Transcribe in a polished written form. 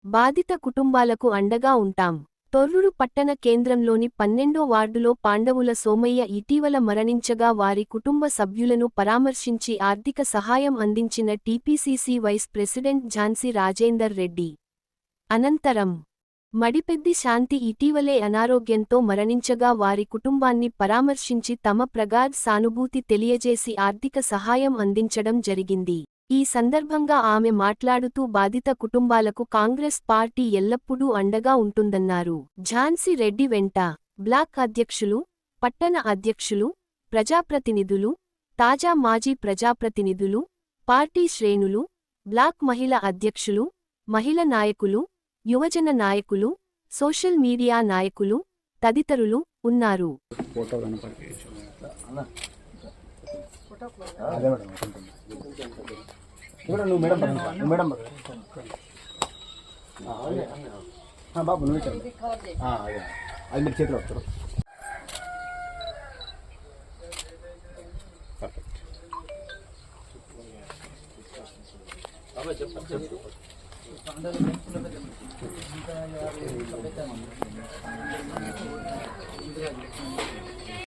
బాధిత కుటుంబాలకు అండగా ఉంటాం. తొర్రూరు పట్టణ కేంద్రంలోని 12వ వార్డులో పాండవుల సోమయ్య ఇటీవల మరణించగా వారి కుటుంబ సభ్యులను పరామర్శించి ఆర్థిక సహాయం అందించిన TPCC vice president Jhansi Rajender Reddy. అనంతరం మడిపెద్ది శాంతి ఇటీవలే అనారోగ్యంతో మరణించగా వారి కుటుంబాన్ని పరామర్శించి తమ ప్రగాఢ సానుభూతి తెలియజేసి ఆర్థిక సహాయం అందించడం జరిగింది. ఈ సందర్భంగా ఆమె మాట్లాడుతూ బాధిత కుటుంబాలకు కాంగ్రెస్ పార్టీ ఎల్లప్పుడూ అండగా ఉంటుందన్నారు. ఝాన్సీ రెడ్డి వెంట బ్లాక్ అధ్యక్షులు, పట్టణ అధ్యక్షులు, ప్రజాప్రతినిధులు, తాజా మాజీ ప్రజాప్రతినిధులు, పార్టీ శ్రేణులు, బ్లాక్ మహిళ అధ్యక్షులు, మహిళ నాయకులు, యువజన నాయకులు, సోషల్ మీడియా నాయకులు తదితరులు ఉన్నారు. బాబు నువ్వు అది మీరు చేతిలో వస్తారు. చెప్పండి.